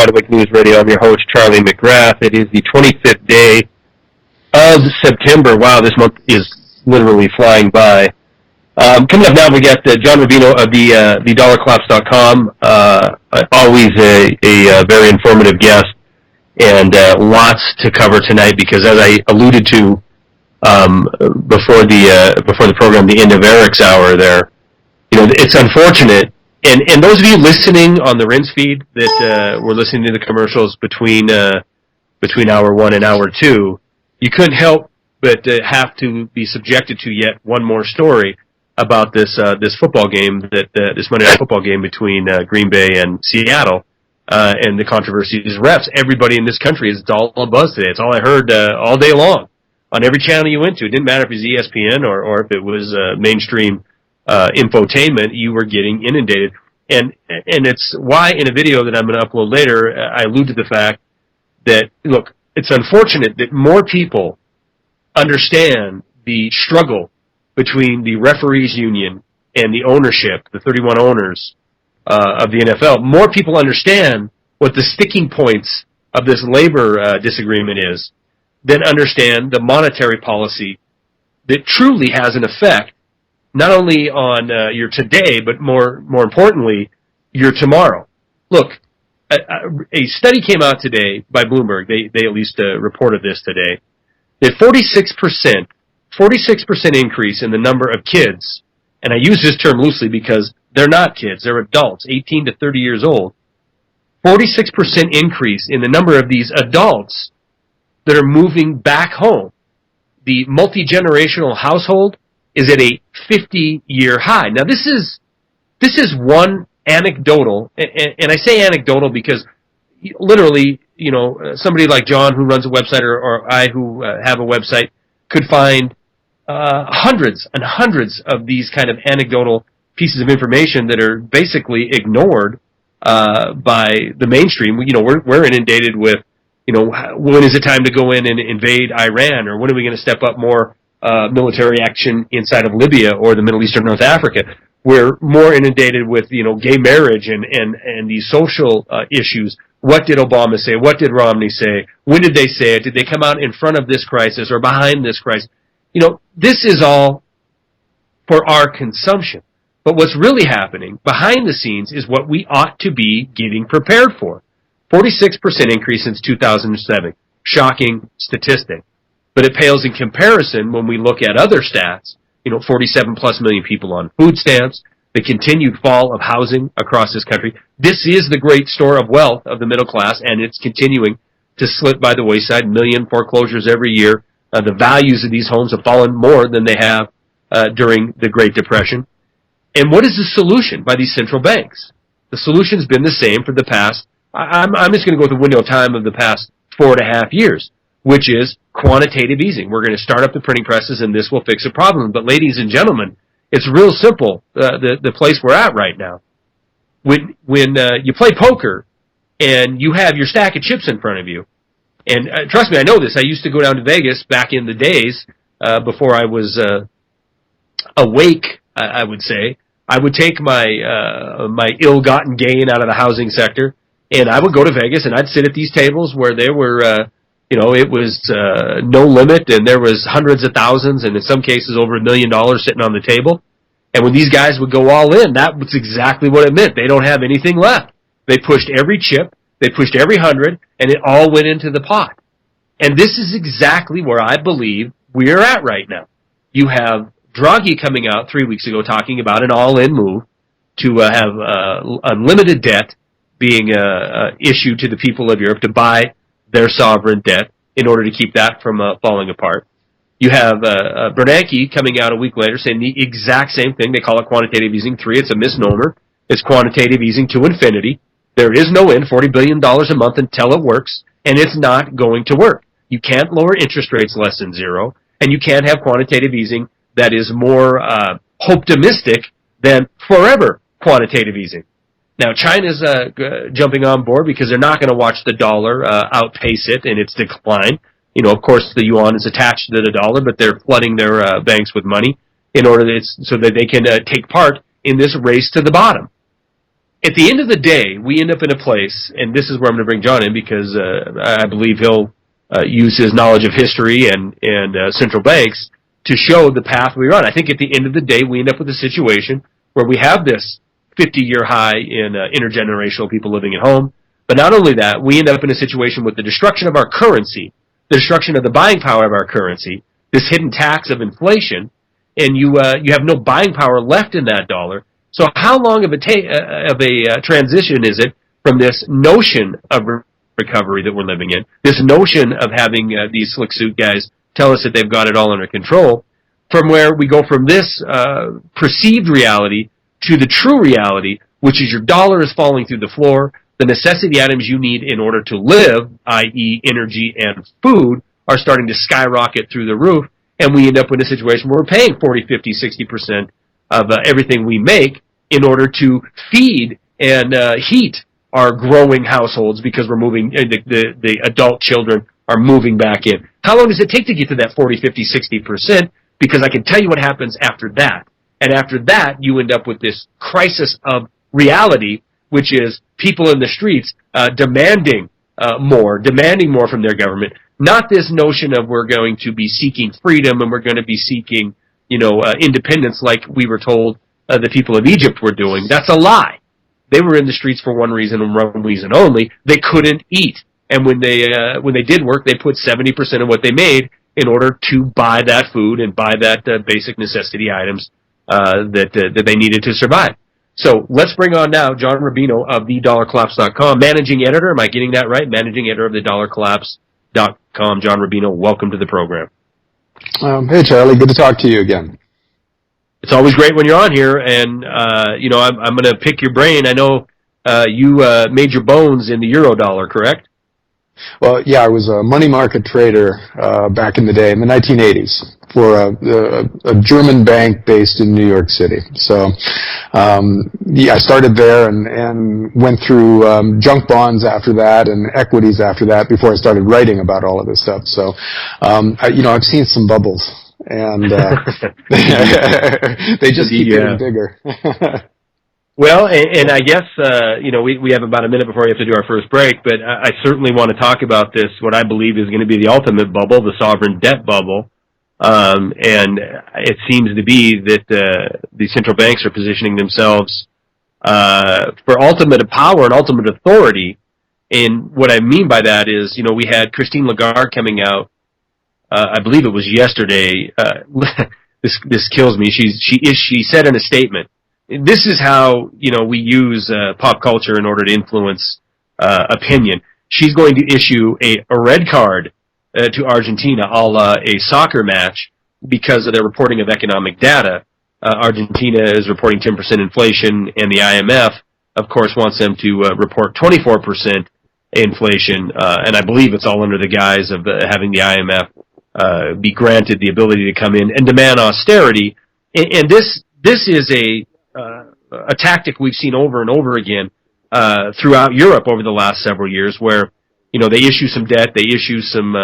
WideAwakeNews Radio. I'm your host, Charlie McGrath. It is the 25th day of September. Wow, this month is literally flying by. Coming up now, we got John Rubino of the dollarcollapse.com. Always a very informative guest, and lots to cover tonight because, as I alluded to before the program, the end of Eric's hour there, it's unfortunate. And those of you listening on the Rinse feed that were listening to the commercials between hour one and hour two, you couldn't help but have to be subjected to yet one more story about this football game, this Monday Night Football game between Green Bay and Seattle, and the controversy is refs. Everybody in this country is all abuzz today. It's all I heard all day long on every channel you went to. It didn't matter if it was ESPN or if it was mainstream infotainment, you were getting inundated. And it's why in a video that I'm going to upload later, I allude to the fact that, look, it's unfortunate that more people understand the struggle between the referees union and the ownership, the 31 owners of the NFL. More people understand what the sticking points of this labor disagreement is than understand the monetary policy that truly has an effect not only on your today, but more importantly, your tomorrow. Look, a study came out today by Bloomberg. They at least reported this today. That 46% increase in the number of kids, and I use this term loosely because they're not kids, they're adults, 18 to 30 years old. 46% increase in the number of these adults that are moving back home. The multi-generational household is at a 50-year high. Now, this is one anecdotal, and I say anecdotal because literally, somebody like John who runs a website or I who have a website could find hundreds and hundreds of these kind of anecdotal pieces of information that are basically ignored by the mainstream. We're inundated with, when is it time to go in and invade Iran, or when are we going to step up more military action inside of Libya or the Middle East or North Africa? We're more inundated with, gay marriage and these social issues. What did Obama say? What did Romney say? When did they say it? Did they come out in front of this crisis or behind this crisis? This is all for our consumption. But what's really happening behind the scenes is what we ought to be getting prepared for. 46% increase since 2007. Shocking statistic. But it pales in comparison when we look at other stats. 47 plus million people on food stamps, the continued fall of housing across this country. This is the great store of wealth of the middle class, and it's continuing to slip by the wayside. Million foreclosures every year. The values of these homes have fallen more than they have during the Great Depression. And what is the solution by these central banks? The solution's been the same for the past, I'm just going to go with the window of time of the past 4.5 years, which is quantitative easing. We're going to start up the printing presses and this will fix the problem. But ladies and gentlemen, it's real simple, the place we're at right now. When you play poker and you have your stack of chips in front of you, and trust me, I know this. I used to go down to Vegas back in the days before I was awake, I would say. I would take my ill-gotten gain out of the housing sector, and I would go to Vegas and I'd sit at these tables where there were it was no limit, and there was hundreds of thousands, and in some cases over $1 million sitting on the table. And when these guys would go all in, that was exactly what it meant. They don't have anything left. They pushed every chip, they pushed every 100, and it all went into the pot. And this is exactly where I believe we're at right now. You have Draghi coming out 3 weeks ago talking about an all-in move to have unlimited debt being issued to the people of Europe to buy their sovereign debt in order to keep that from falling apart. You have Bernanke coming out a week later saying the exact same thing. They call it quantitative easing 3. It's a misnomer. It's quantitative easing to infinity. There is no end, $40 billion a month until it works, and it's not going to work. You can't lower interest rates less than zero, and you can't have quantitative easing that is more optimistic than forever quantitative easing. Now, China's jumping on board because they're not going to watch the dollar outpace it in its decline. Of course, the yuan is attached to the dollar, but they're flooding their banks with money in order so that they can take part in this race to the bottom. at the end of the day, we end up in a place, and this is where I'm going to bring John in because I believe he'll use his knowledge of history and central banks to show the path we run. I think at the end of the day, we end up with a situation where we have this 50-year high in intergenerational people living at home. But not only that, we end up in a situation with the destruction of our currency, the destruction of the buying power of our currency, this hidden tax of inflation, and you have no buying power left in that dollar. So how long of a transition is it from this notion of recovery that we're living in, this notion of having these slick suit guys tell us that they've got it all under control, from where we go from this perceived reality to the true reality, which is your dollar is falling through the floor, the necessity items you need in order to live, i.e. energy and food, are starting to skyrocket through the roof, and we end up in a situation where we're paying 40, 50, 60% of everything we make in order to feed and heat our growing households because we're moving, the adult children are moving back in. How long does it take to get to that 40, 50, 60%? Because I can tell you what happens after that. And after that, you end up with this crisis of reality, which is people in the streets demanding more from their government. Not this notion of we're going to be seeking freedom and we're going to be seeking, independence like we were told the people of Egypt were doing. That's a lie. They were in the streets for one reason and one reason only. They couldn't eat. And when they did work, they put 70% of what they made in order to buy that food and buy that basic necessity items that they needed to survive. So let's bring on now John Rubino of the dollarcollapse.com, managing editor. Am I getting that right? Managing editor of the dollarcollapse.com. John Rubino, welcome to the program. Hey, Charlie. Good to talk to you again. It's always great when you're on here, and I'm going to pick your brain. I know you made your bones in the euro dollar, correct? Well, yeah, I was a money market trader back in the day, in the 1980s, for a German bank based in New York City. So, I started there and went through junk bonds after that and equities after that before I started writing about all of this stuff. So, I've seen some bubbles, and they just keep getting bigger. Well, and I guess, we have about a minute before we have to do our first break, but I certainly want to talk about this, what I believe is going to be the ultimate bubble, the sovereign debt bubble. And it seems to be that the central banks are positioning themselves for ultimate power and ultimate authority. And what I mean by that is, we had Christine Lagarde coming out, I believe it was yesterday. This kills me. She said in a statement, this is how, we use pop culture in order to influence opinion. She's going to issue a red card to Argentina, a la a soccer match, because of their reporting of economic data. Argentina is reporting 10% inflation, and the IMF, of course, wants them to report 24% inflation, and I believe it's all under the guise of having the IMF be granted the ability to come in and demand austerity. And this is a tactic we've seen over and over again throughout Europe over the last several years, where they issue some debt, they issue some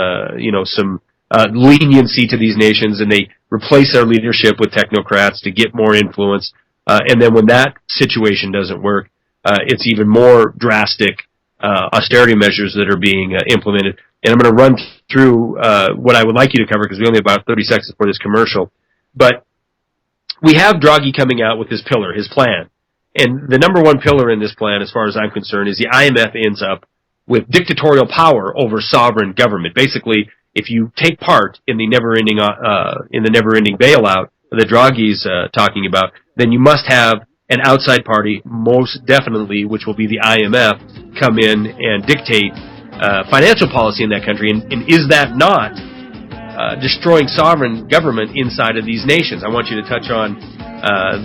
leniency to these nations, and they replace their leadership with technocrats to get more influence. And then when that situation doesn't work, it's even more drastic austerity measures that are being implemented. And I'm going to run through what I would like you to cover because we only have about 30 seconds for this commercial. But we have Draghi coming out with his pillar, his plan. And the number one pillar in this plan, as far as I'm concerned, is the IMF ends up with dictatorial power over sovereign government. Basically, if you take part in the never-ending bailout that Draghi's talking about, then you must have an outside party, most definitely, which will be the IMF, come in and dictate financial policy in that country. And is that not destroying sovereign government inside of these nations? I want you to touch on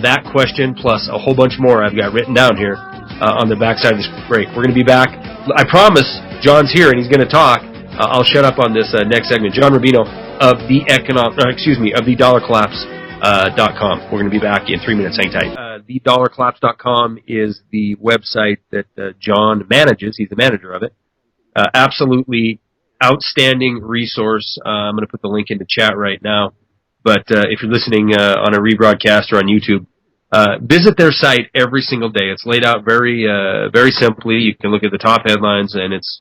that question, plus a whole bunch more I've got written down here on the backside of this break. We're going to be back. I promise John's here and he's going to talk. I'll shut up on this next segment. John Rubino of the dollarcollapse.com. We're going to be back in 3 minutes. Hang tight. The dollarcollapse.com is the website that John manages. He's the manager of it. Absolutely outstanding resource. I'm going to put the link in the chat right now. But if you're listening on a rebroadcast or on YouTube, visit their site every single day. It's laid out very simply. You can look at the top headlines, and it's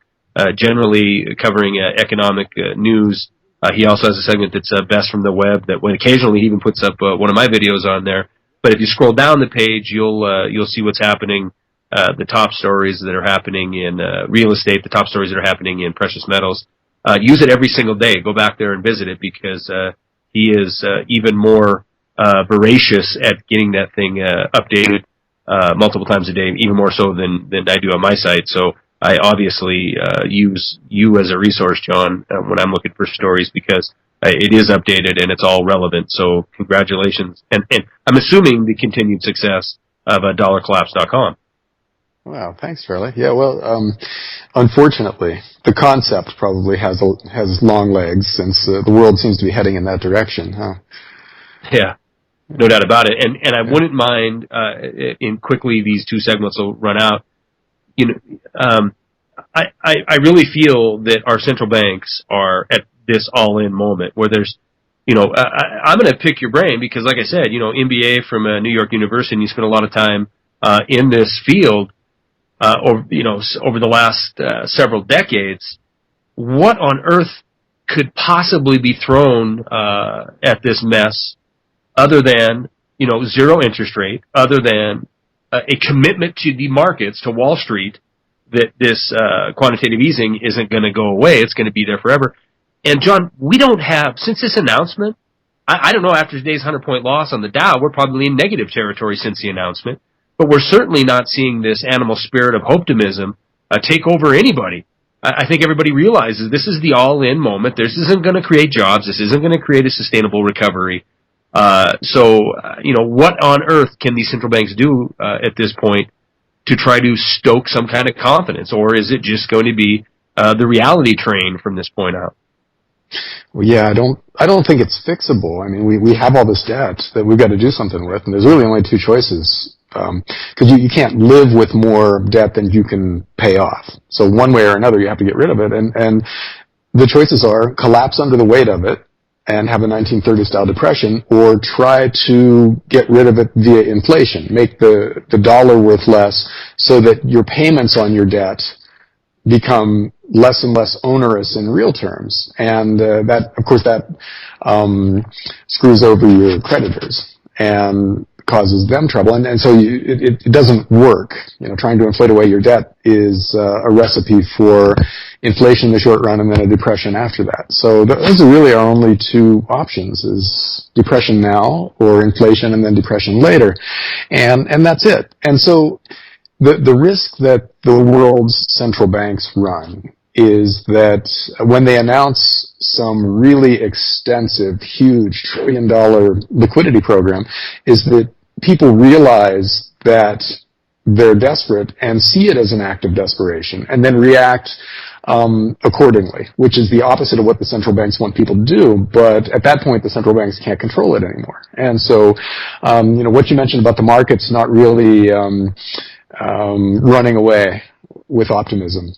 generally covering economic news. He also has a segment that's best from the web that when occasionally he even puts up one of my videos on there. But if you scroll down the page, you'll see what's happening, the top stories that are happening in real estate, the top stories that are happening in precious metals. Use it every single day. Go back there and visit it because he is even more voracious at getting that thing updated multiple times a day, even more so than I do on my site. So I obviously use you as a resource, John, when I'm looking for stories because it is updated and it's all relevant. So congratulations. And I'm assuming the continued success of dollarcollapse.com. Wow, thanks, Charlie. Yeah, well, unfortunately, the concept probably has long legs since the world seems to be heading in that direction, huh? Yeah, no doubt about it. And I wouldn't mind, in quickly, these two segments will run out. You know, I really feel that our central banks are at this all-in moment where there's, I'm going to pick your brain because, like I said, MBA from New York University, and you spent a lot of time in this field over the last several decades. What on earth could possibly be thrown at this mess other than zero interest rate, other than a commitment to the markets, to Wall Street, that this quantitative easing isn't going to go away. It's going to be there forever. And, John, we don't have, since this announcement, I don't know, after today's 100-point loss on the Dow, we're probably in negative territory since the announcement. But we're certainly not seeing this animal spirit of optimism take over anybody. I think everybody realizes this is the all-in moment. This isn't going to create jobs. This isn't going to create a sustainable recovery. What on earth can these central banks do at this point to try to stoke some kind of confidence, or is it just going to be the reality train from this point out? Well, yeah, I don't think it's fixable. I mean, we have all this debt that we've got to do something with, and there's really only two choices. Because you can't live with more debt than you can pay off. So one way or another, you have to get rid of it. And the choices are collapse under the weight of it and have a 1930s style depression, or try to get rid of it via inflation, make the dollar worth less so that your payments on your debt become less and less onerous in real terms. And that, of course, screws over your creditors and causes them trouble. And so it doesn't work. Trying to inflate away your debt is a recipe for inflation in the short run and then a depression after that. So those are really our only two options, is depression now or inflation and then depression later. And that's it. And so the risk that the world's central banks run is that when they announce some really extensive, huge trillion-dollar liquidity program, is that people realize that they're desperate and see it as an act of desperation and then react accordingly, which is the opposite of what the central banks want people to do. But at that point, the central banks can't control it anymore. And so, what you mentioned about the markets not really running away with optimism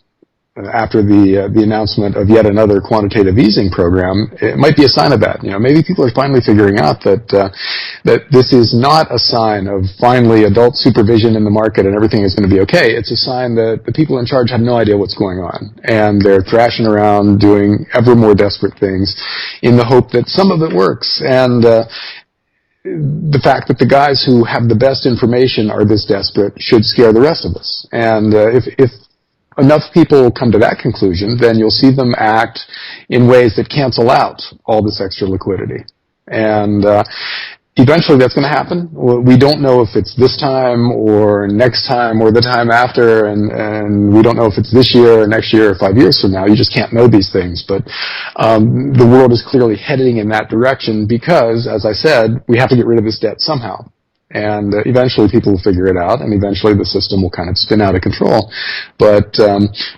after the announcement of yet another quantitative easing program, it might be a sign of that. Maybe people are finally figuring out that this is not a sign of finally adult supervision in the market and everything is going to be okay. It's a sign that the people in charge have no idea what's going on, and they're thrashing around doing ever more desperate things in the hope that some of it works. And the fact that the guys who have the best information are this desperate should scare the rest of us. And if enough people come to that conclusion, then you'll see them act in ways that cancel out all this extra liquidity. And eventually that's going to happen. We don't know if it's this time or next time or the time after, and we don't know if it's this year or next year or 5 years from now. You just can't know these things. But the world is clearly heading in that direction because, as I said, we have to get rid of this debt somehow. And eventually people will figure it out, and eventually the system will kind of spin out of control. But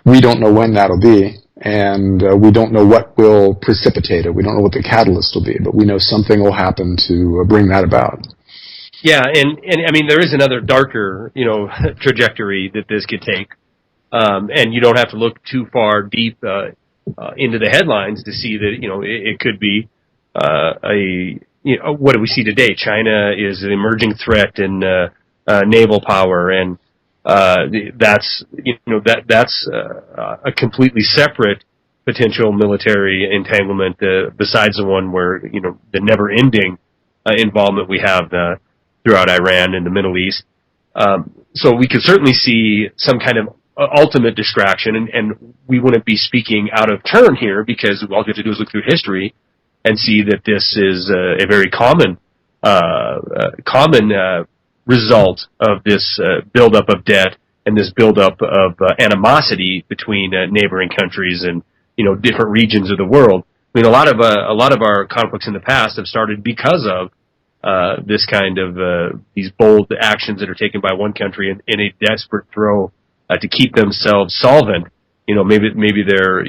we don't know when that'll be, and we don't know what will precipitate it. We don't know what the catalyst will be, but we know something will happen to bring that about. Yeah, and I mean, there is another darker, trajectory that this could take. And you don't have to look too far deep into the headlines to see that, it could be what do we see today? China is an emerging threat in naval power, and that's a completely separate potential military entanglement besides the one where the never-ending involvement we have throughout Iran and the Middle East. So we could certainly see some kind of ultimate distraction, and we wouldn't be speaking out of turn here because all we have to do is look through history and see that this is a very common result of this buildup of debt and this buildup of animosity between neighboring countries and different regions of the world. I mean, a lot of our conflicts in the past have started because of this kind of these bold actions that are taken by one country in a desperate throw to keep themselves solvent. Maybe they're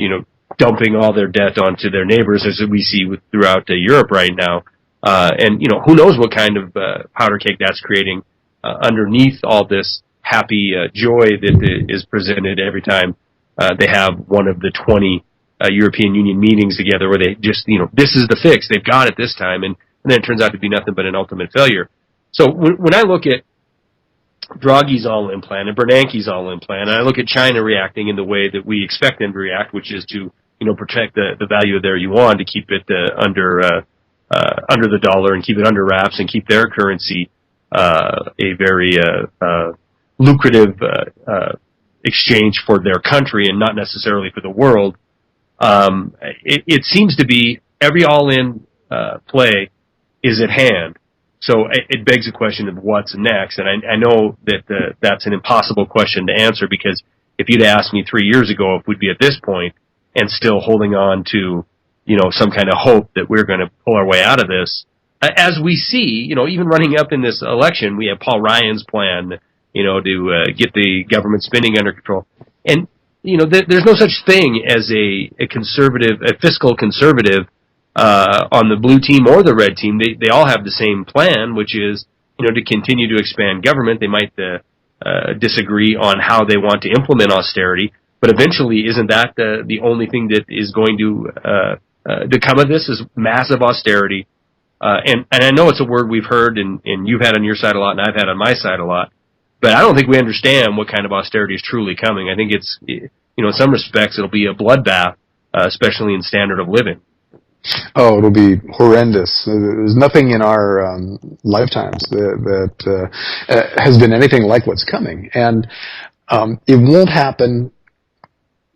dumping all their debt onto their neighbors, as we see throughout Europe right now. And who knows what kind of powder cake that's creating underneath all this happy joy that is presented every time they have one of the 20 European Union meetings together, where they just this is the fix, they've got it this time, and then it turns out to be nothing but an ultimate failure. So when I look at Draghi's all-in plan and Bernanke's all-in plan, and I look at China reacting in the way that we expect them to react, which is to protect the value of their yuan, to keep it under the dollar and keep it under wraps and keep their currency a very lucrative exchange for their country and not necessarily for the world. It seems to be every all-in play is at hand. So it begs the question of what's next, and I know that that's an impossible question to answer, because if you'd asked me 3 years ago if we'd be at this point and still holding on to some kind of hope that we're going to pull our way out of this, as we see, even running up in this election, we have Paul Ryan's plan, to get the government spending under control, and there's no such thing as a fiscal conservative on the blue team or the red team. They all have the same plan, which is to continue to expand government. They might disagree on how they want to implement austerity, but eventually, isn't that the only thing that is going to come of this? Is massive austerity. And I know it's a word we've heard and you've had on your side a lot and I've had on my side a lot, but I don't think we understand what kind of austerity is truly coming. I think it's, in some respects, it'll be a bloodbath, especially in standard of living. Oh, it'll be horrendous. There's nothing in our lifetimes that has been anything like what's coming. And it won't happen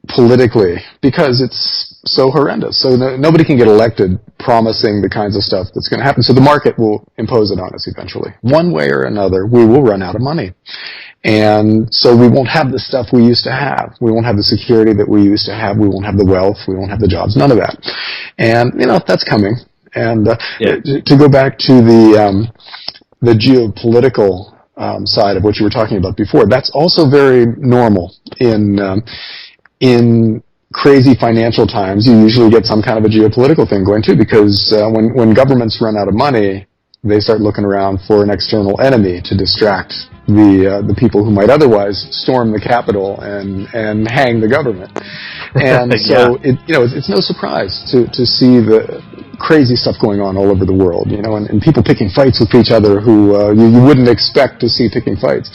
politically because it's so horrendous. So nobody can get elected promising the kinds of stuff that's going to happen. So the market will impose it on us eventually. One way or another, we will run out of money. And so we won't have the stuff we used to have. We won't have the security that we used to have. We won't have the wealth. We won't have the jobs. None of that. And, that's coming. And to go back to the geopolitical side of what you were talking about before, that's also very normal in crazy financial times. You usually get some kind of a geopolitical thing going too, because when governments run out of money, they start looking around for an external enemy to distract the people who might otherwise storm the Capitol and hang the government. And so it's no surprise to see the crazy stuff going on all over the world, and people picking fights with each other who you wouldn't expect to see picking fights.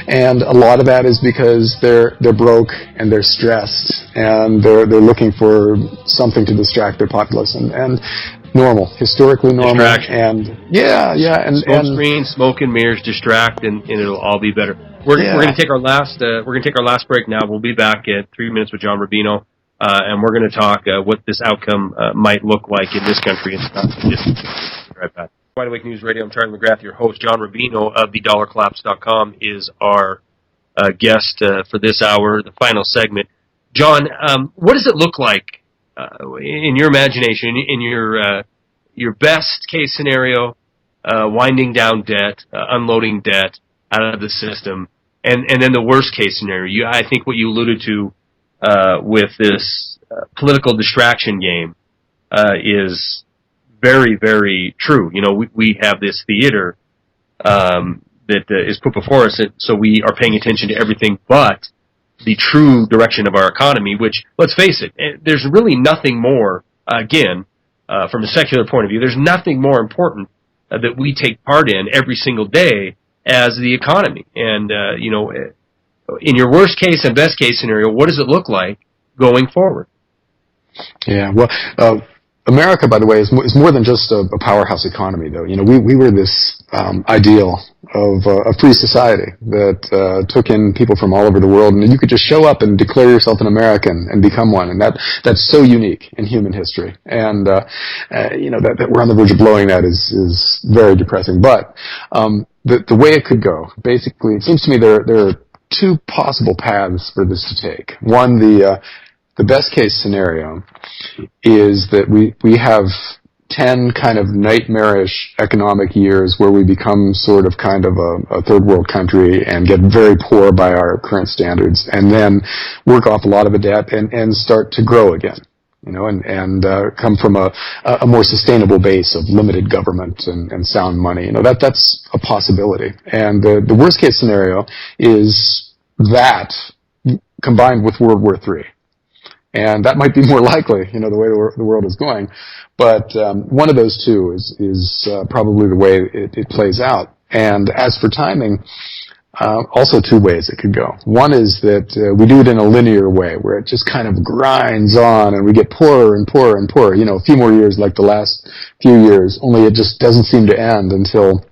And a lot of that is because they're broke and they're stressed and they're looking for something to distract their populace, and normal, historically normal. Distraction. And smoke screen, smoke and mirrors, distract, and it'll all be better. We're going to take our last break now. We'll be back at 3 minutes with John Rubino. And we're going to talk what this outcome might look like in this country. Right back. WideAwakeNews Radio. I'm Charlie McGrath, your host. John Rubino of the dollarcollapse.com is our guest for this hour, the final segment. John, what does it look like in your imagination, in your best case scenario, winding down debt, unloading debt out of the system, and then the worst case scenario? I think what you alluded to with this political distraction game is very, very true. We have this theater that is put before us, so we are paying attention to everything but the true direction of our economy, which, let's face it, there's really nothing more, again, from a secular point of view, there's nothing more important that we take part in every single day as the economy. And, in your worst case and best case scenario, what does it look like going forward? Yeah, well, America, by the way, is more than just a powerhouse economy, though. We were this ideal of a free society that took in people from all over the world, and you could just show up and declare yourself an American and become one, and that's so unique in human history. And that we're on the verge of blowing that is very depressing. But the way it could go, basically, it seems to me there are two possible paths for this to take. One, the best case scenario is that we have 10 kind of nightmarish economic years where we become sort of kind of a third world country and get very poor by our current standards, and then work off a lot of the debt and start to grow again, and come from a more sustainable base of limited government and sound money. That's a possibility. And the worst case scenario is that combined with World War III. And that might be more likely, the way the world is going. But one of those two is probably the way it plays out. And as for timing, also two ways it could go. One is that we do it in a linear way, where it just kind of grinds on, and we get poorer and poorer and poorer. A few more years like the last few years, only it just doesn't seem to end until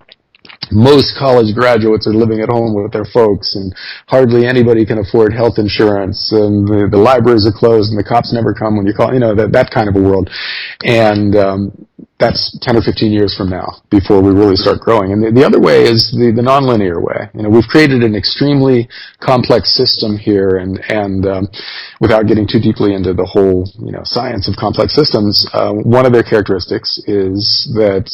most college graduates are living at home with their folks, and hardly anybody can afford health insurance, and the libraries are closed, and the cops never come when you call, that kind of a world. And that's 10 or 15 years from now before we really start growing. And the other way is the nonlinear way. We've created an extremely complex system here, and without getting too deeply into the whole, science of complex systems, one of their characteristics is that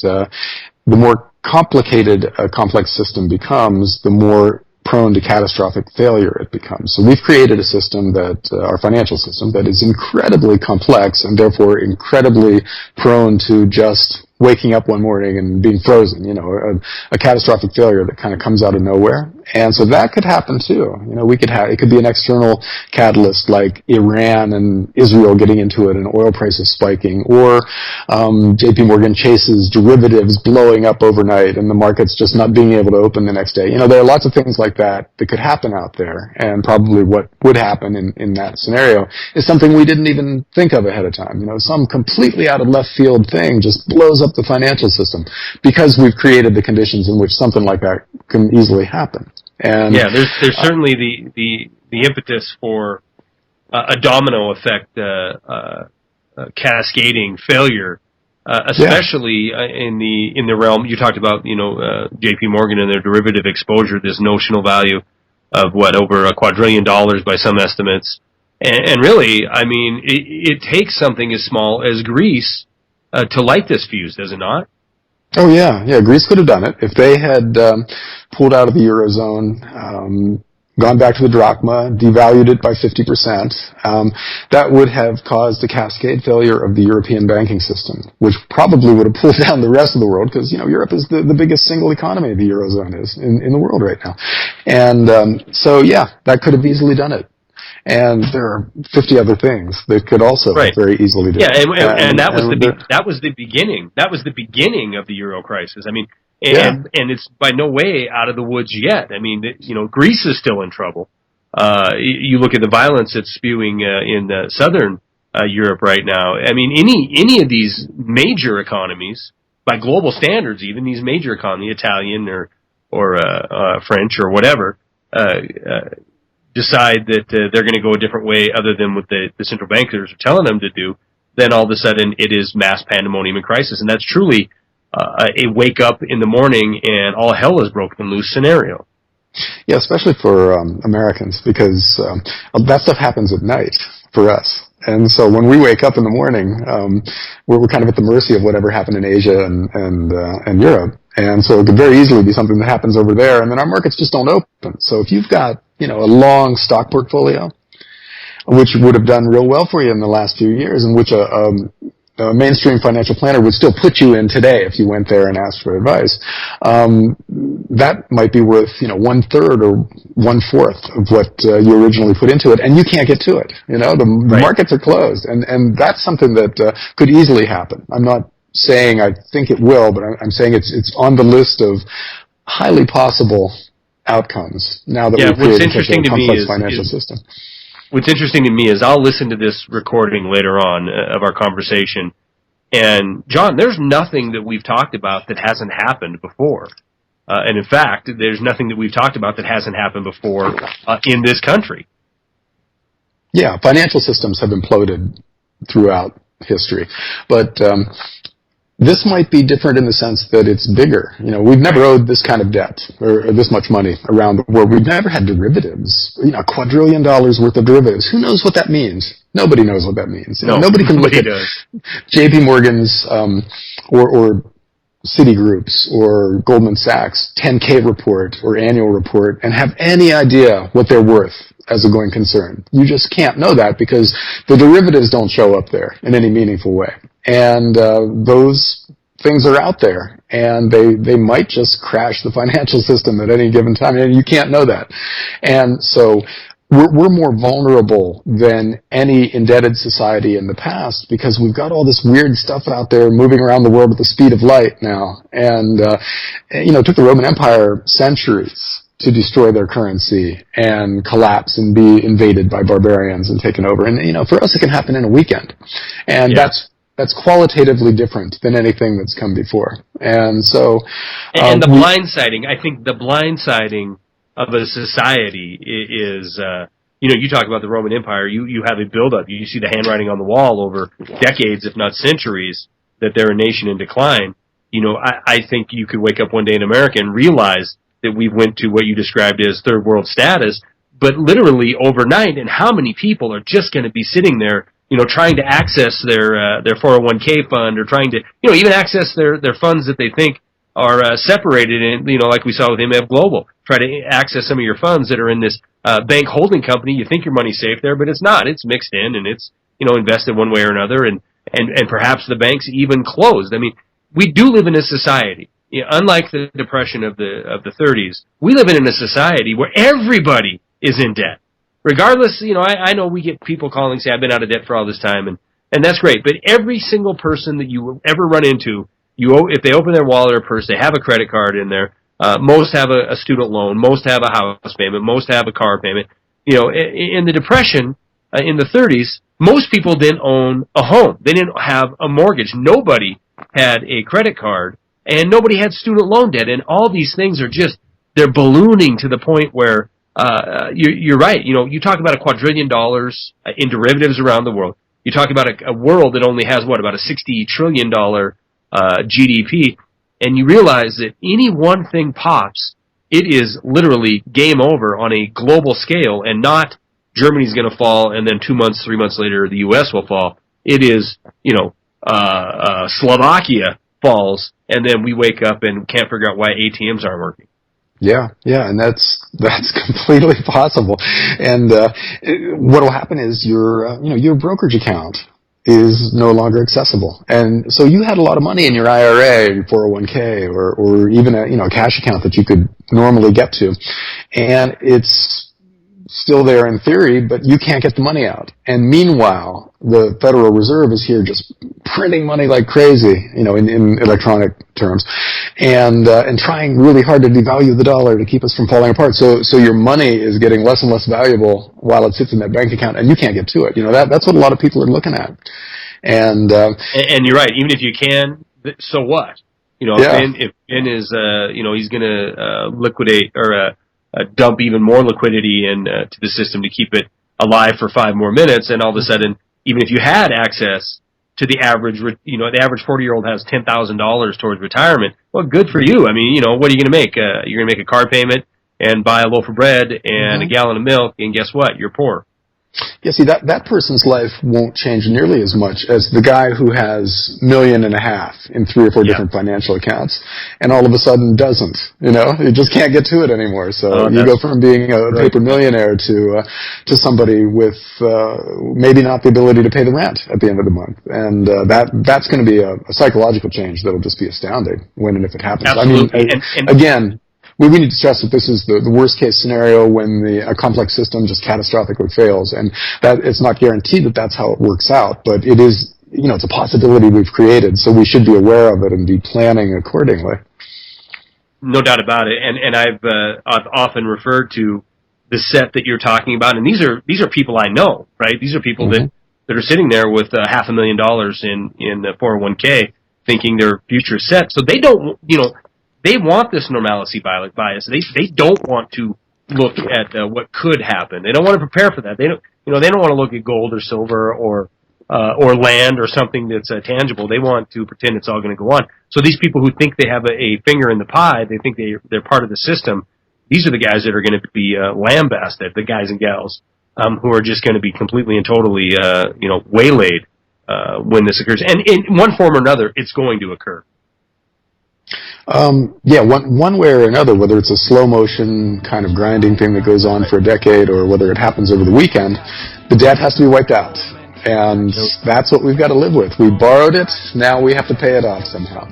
the more complicated a complex system becomes, the more prone to catastrophic failure it becomes. So we've created a system our financial system, that is incredibly complex and therefore incredibly prone to just waking up one morning and being frozen, a catastrophic failure that kind of comes out of nowhere. And so that could happen too. It could be an external catalyst like Iran and Israel getting into it and oil prices spiking, or JP Morgan Chase's derivatives blowing up overnight and the markets just not being able to open the next day. There are lots of things like that could happen out there, and probably what would happen in that scenario is something we didn't even think of ahead of time. Some completely out of left field thing just blows up the financial system because we've created the conditions in which something like that can easily happen. And yeah, there's certainly the impetus for a domino effect, cascading failure, especially in the realm you talked about. J.P. Morgan and their derivative exposure, this notional value of over $2 quadrillion by some estimates, and really, it takes something as small as Greece to light this fuse, does it not? Oh yeah. Greece could have done it if they had pulled out of the Eurozone, gone back to the drachma, devalued it by 50%. That would have caused a cascade failure of the European banking system, which probably would have pulled down the rest of the world, because Europe is the biggest single economy the Eurozone is in the world right now. And so that could have easily done it. And there are 50 other things that could also very easily do. Yeah, and that was the beginning. That was the beginning of the Euro crisis. And it's by no way out of the woods yet. Greece is still in trouble. You look at the violence it's spewing in southern Europe right now. Any of these major economies, by global standards, even these major economies, Italian or French or whatever, decide that they're going to go a different way other than what the central bankers are telling them to do, then all of a sudden it is mass pandemonium and crisis. And that's truly a wake up in the morning and all hell is broken loose scenario. Yeah, especially for Americans, because that stuff happens at night for us. And so when we wake up in the morning, we're kind of at the mercy of whatever happened in Asia and Europe. And so it could very easily be something that happens over there, and then our markets just don't open. So if you've got, a long stock portfolio, which would have done real well for you in the last few years, and which a mainstream financial planner would still put you in today if you went there and asked for advice, that might be worth, 1/3 or 1/4 of what you originally put into it, and you can't get to it. The markets are closed, and that's something that could easily happen. I'm not saying I think it will, but I'm saying it's on the list of highly possible outcomes now that we've created such a complex financial system. What's interesting to me is I'll listen to this recording later on of our conversation, and John, there's nothing that we've talked about that hasn't happened before. And in fact, there's nothing that we've talked about that hasn't happened before in this country. Yeah, financial systems have imploded throughout history. But this might be different in the sense that it's bigger. You know, we've never owed this kind of debt or this much money around the world. We've never had derivatives, $1 quadrillion worth of derivatives. Who knows what that means? Nobody knows what that means. Nobody can look at J.P. Morgan's or Citigroup's or Goldman Sachs 10K report or annual report and have any idea what they're worth as a going concern. You just can't know that because the derivatives don't show up there in any meaningful way. And those things are out there, and they might just crash the financial system at any given time, and you can't know that. And so we're more vulnerable than any indebted society in the past because we've got all this weird stuff out there moving around the world at the speed of light now. And it took the Roman Empire centuries to destroy their currency and collapse and be invaded by barbarians and taken over. And, for us it can happen in a weekend. And that's qualitatively different than anything that's come before. And so... and the blindsiding, I think the blindsiding of a society is, you talk about the Roman Empire, you have a buildup. You see the handwriting on the wall over decades, if not centuries, that they're a nation in decline. I think you could wake up one day in America and realize that we went to what you described as third world status, but literally overnight, and how many people are just going to be sitting there, trying to access their 401k fund or trying to, even access their funds that they think are separated in, like we saw with MF Global. Try to access some of your funds that are in this bank holding company. You think your money's safe there, but it's not. It's mixed in and it's, invested one way or another, and perhaps the banks even closed. I mean, we do live in a society. Unlike the Depression of the 30s, we live in a society where everybody is in debt. Regardless, I know we get people calling and say, I've been out of debt for all this time, and that's great. But every single person that you will ever run into, if they open their wallet or purse, they have a credit card in there. Most have a student loan. Most have a house payment. Most have a car payment. In the Depression, in the 30s, most people didn't own a home. They didn't have a mortgage. Nobody had a credit card. And nobody had student loan debt, and all these things are they're ballooning to the point where, you're right. You talk about $1 quadrillion in derivatives around the world. You talk about a world that only has, about a $60 trillion GDP, and you realize that any one thing pops, it is literally game over on a global scale, and not Germany's going to fall, and then 2 months, 3 months later, the U.S. will fall. It is, Slovakia falls, and then we wake up and can't figure out why ATMs aren't working. Yeah, and that's completely possible. And what will happen is your brokerage account is no longer accessible, and so you had a lot of money in your IRA, your 401k, or even a cash account that you could normally get to, and it's still there in theory, but you can't get the money out. And meanwhile, the Federal Reserve is here just printing money like crazy, in electronic terms, and trying really hard to devalue the dollar to keep us from falling apart. So your money is getting less and less valuable while it sits in that bank account, and you can't get to it. That's what a lot of people are looking at. And you're right. Even if you can, so what? If Ben is, he's going to liquidate or dump even more liquidity to the system to keep it alive for 5 more minutes, and all of a sudden, even if you had access to the average, the average 40-year-old has $10,000 towards retirement. Well, good for you. I mean, what are you going to make? You're going to make a car payment and buy a loaf of bread and a gallon of milk, and guess what? You're poor. Yeah, see, that person's life won't change nearly as much as the guy who has $1.5 million in 3 or 4 different financial accounts, and all of a sudden doesn't. You just can't get to it anymore. So you go from being a paper millionaire to somebody with maybe not the ability to pay the rent at the end of the month, and that's going to be a psychological change that'll just be astounding when and if it happens. Absolutely. I mean, again. We need to stress that this is the worst case scenario when a complex system just catastrophically fails, and that it's not guaranteed that that's how it works out, but it is it's a possibility we've created, so we should be aware of it and be planning accordingly. No doubt about it. And I've often referred to the set that you're talking about, and these are people I know, right? These are people that are sitting there with $500,000 in the 401k, thinking their future set. So they don't, they want this normalcy bias. They don't want to look at what could happen. They don't want to prepare for that. They don't want to look at gold or silver or land or something that's tangible. They want to pretend it's all going to go on. So these people who think they have a finger in the pie, they think they're part of the system. These are the guys that are going to be lambasted, the guys and gals who are just going to be completely and totally waylaid when this occurs. And in one form or another, it's going to occur. One way or another, whether it's a slow motion kind of grinding thing that goes on for a decade or whether it happens over the weekend, the debt has to be wiped out. And that's what we've got to live with. We borrowed it, now we have to pay it off somehow.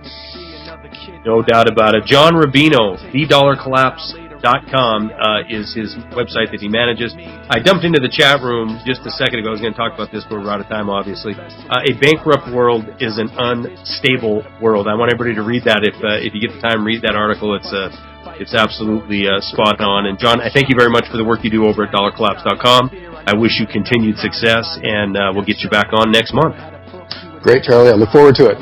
No doubt about it. John Rubino, dollarcollapse.com is his website that he manages. I jumped into the chat room just a second ago. I was going to talk about this, but we're out of time, obviously. A bankrupt world is an unstable world. I want everybody to read that. If you get the time, read that article. It's absolutely spot on. And John, I thank you very much for the work you do over at dollarcollapse.com. I wish you continued success, and we'll get you back on next month. Great, Charlie. I look forward to it.